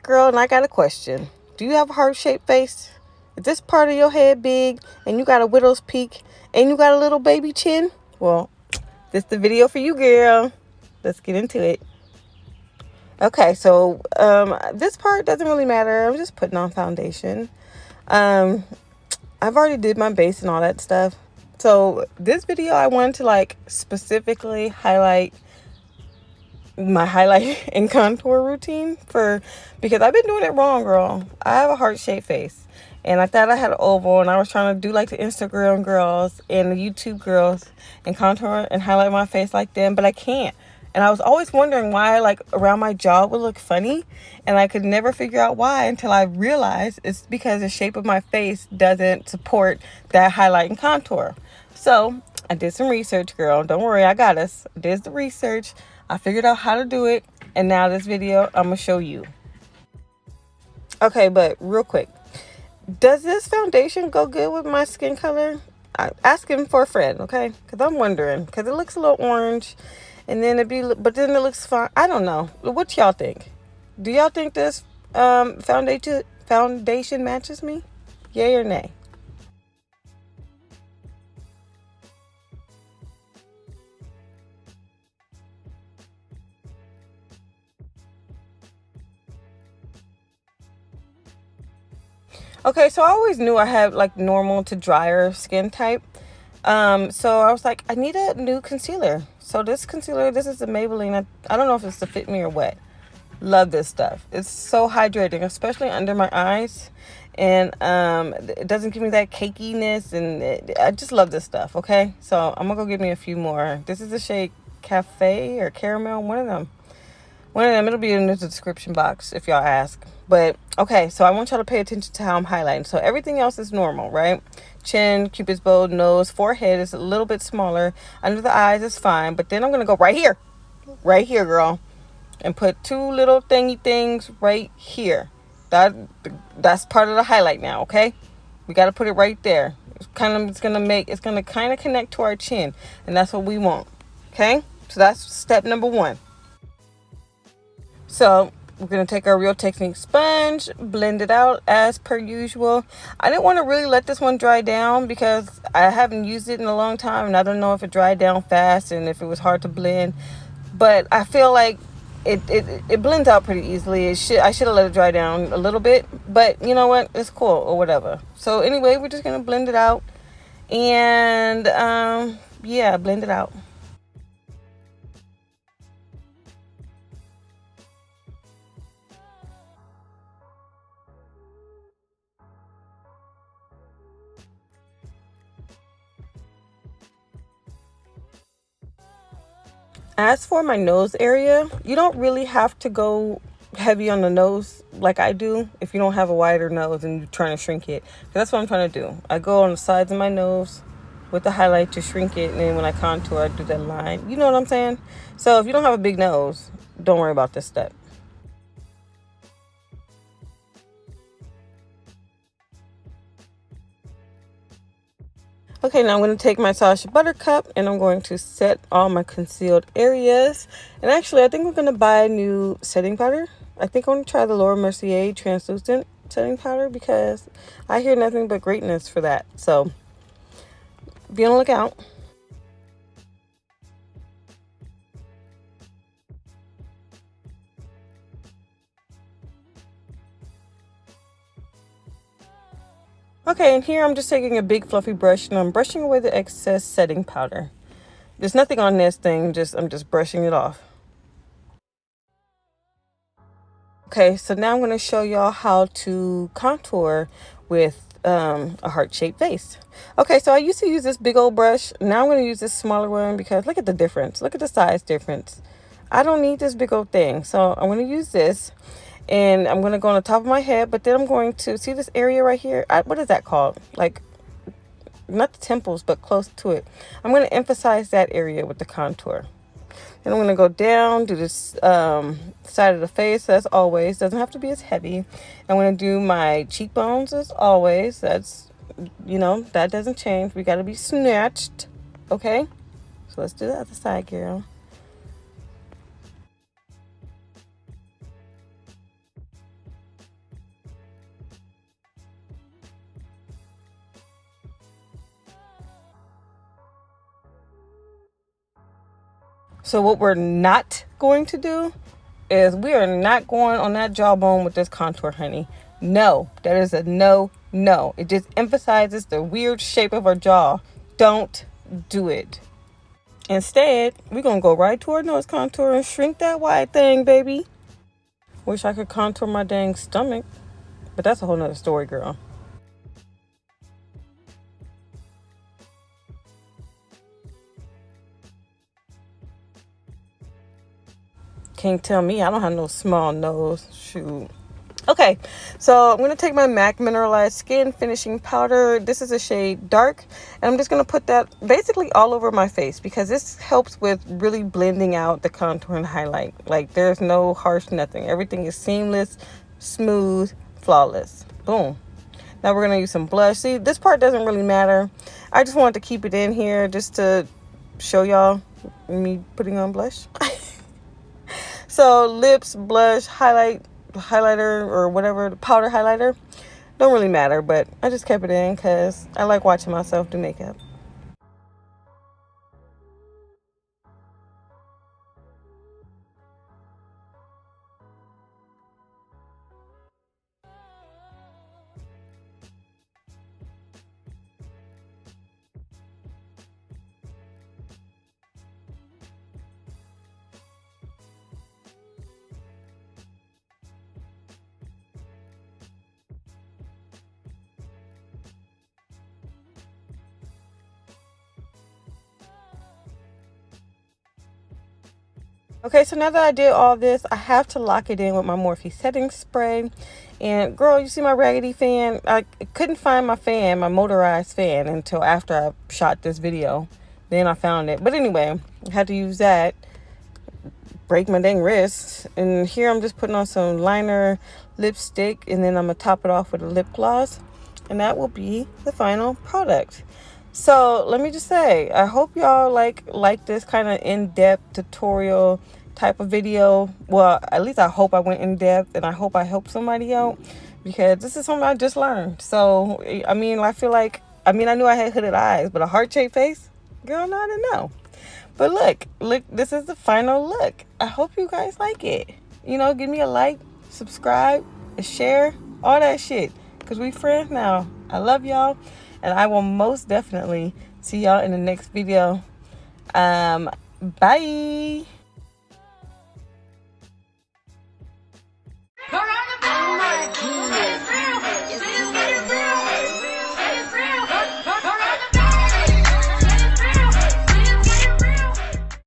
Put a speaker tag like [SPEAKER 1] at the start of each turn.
[SPEAKER 1] girl, and I got a question. Do you have a heart-shaped face? Is this part of your head big, and you got a widow's peak, and you got a little baby chin? Well, this is the video for you, girl. Let's get into it. Okay, so this part doesn't really matter. I'm just putting on foundation. I've already did my base and all that stuff. So this video, I wanted to like specifically highlight my highlight and contour routine because I've been doing it wrong, girl. I have a heart-shaped face, and I thought I had an oval, and I was trying to do like the Instagram girls and the YouTube girls and contour and highlight my face like them, but I can't. And I was always wondering why, like, around my jaw would look funny, and I could never figure out why until I realized it's because the shape of my face doesn't support that highlight and contour. So I did some research, girl. Don't worry, I got us. I did the research. I figured out how to do it, and now this video, I'm going to show you. Okay, but real quick. Does this foundation go good with my skin color? I'm asking for a friend, okay? Because I'm wondering. Because it looks a little orange, and then but then it looks fine. I don't know. What y'all think? Do y'all think this foundation matches me? Yay or nay? Okay, so I always knew I had like normal to drier skin type. So I was like, I need a new concealer. So this concealer, this is the Maybelline. I don't know if it's to fit me or what. Love this stuff. It's so hydrating, especially under my eyes. And it doesn't give me that cakiness. And I just love this stuff, okay? So I'm going to go get me a few more. This is the shade Cafe or Caramel, one of them. It'll be in the description box if y'all ask. But okay, so I want y'all to pay attention to how I'm highlighting. So everything else is normal, right? Chin, cupid's bow, nose, forehead is a little bit smaller. Under the eyes is fine. But then I'm going to go right here, girl, and put two little thingy things right here. That's part of the highlight now, okay? We got to put it right there. It's going to kind of connect to our chin, and that's what we want, okay? So that's step number 1. So we're going to take our Real Technique sponge, blend it out as per usual. I didn't want to really let this one dry down because I haven't used it in a long time, and I don't know if it dried down fast and if it was hard to blend. But I feel like it blends out pretty easily. I should have let it dry down a little bit, but you know what? It's cool or whatever. So anyway, we're just going to blend it out and yeah, blend it out. As for my nose area, you don't really have to go heavy on the nose like I do if you don't have a wider nose and you're trying to shrink it. That's what I'm trying to do. I go on the sides of my nose with the highlight to shrink it, and then when I contour, I do that line. You know what I'm saying? So if you don't have a big nose, don't worry about this step. Okay, now I'm going to take my Sacha Buttercup and I'm going to set all my concealed areas. And actually, I think we're going to buy a new setting powder. I think I'm going to try the Laura Mercier translucent setting powder because I hear nothing but greatness for that. So be on the lookout. Okay, and here I'm just taking a big fluffy brush and I'm brushing away the excess setting powder. There's nothing on this thing, I'm just brushing it off. Okay, so now I'm going to show y'all how to contour with a heart-shaped face. Okay, so I used to use this big old brush. Now I'm going to use this smaller one because look at the difference. Look at the size difference. I don't need this big old thing. So I'm going to use this. And I'm going to go on the top of my head, but then I'm going to see this area right here. What is that called? Like, not the temples, but close to it. I'm going to emphasize that area with the contour. Then I'm going to go down, do this side of the face as always. Doesn't have to be as heavy. I'm going to do my cheekbones as always. That's, that doesn't change. We got to be snatched. Okay? So let's do the other side, girl. So what we're not going to do is we are not going on that jawbone with this contour, honey. No, that is a no. It just emphasizes the weird shape of our jaw. Don't do it. Instead, we're going to go right to our nose contour and shrink that wide thing, baby. Wish I could contour my dang stomach, but that's a whole nother story, girl. Can't tell me I don't have no small nose. Shoot. Okay, so I'm going to take my MAC Mineralized Skin Finishing Powder. This is a shade Dark, and I'm just going to put that basically all over my face because this helps with really blending out the contour and highlight. Like, there's no harsh nothing. Everything is seamless, smooth, flawless. Boom. Now we're going to use some blush. See, this part doesn't really matter. I just wanted to keep it in here just to show y'all me putting on blush. So lips, blush, highlighter or whatever, the powder highlighter, don't really matter, but I just kept it in because I like watching myself do makeup. Okay, so now that I did all this, I have to lock it in with my Morphe setting spray. And girl, you see my raggedy fan? I couldn't find my fan, my motorized fan, until after I shot this video. Then I found it. But anyway, I had to use that. Break my dang wrist. And here I'm just putting on some liner lipstick, and then I'm gonna top it off with a lip gloss, and that will be the final product. So let me just say, I hope y'all like this kind of in-depth tutorial type of video. Well, at least I hope I went in depth, and I hope I helped somebody out, because this is something I just learned. So I mean, I feel like, I knew I had hooded eyes, but a heart-shaped face, girl, no, I didn't know. But look, this is the final look. I hope you guys like it. Give me a like, subscribe, a share, all that shit, because we friends now. I love y'all, and I will most definitely see y'all in the next video. Bye.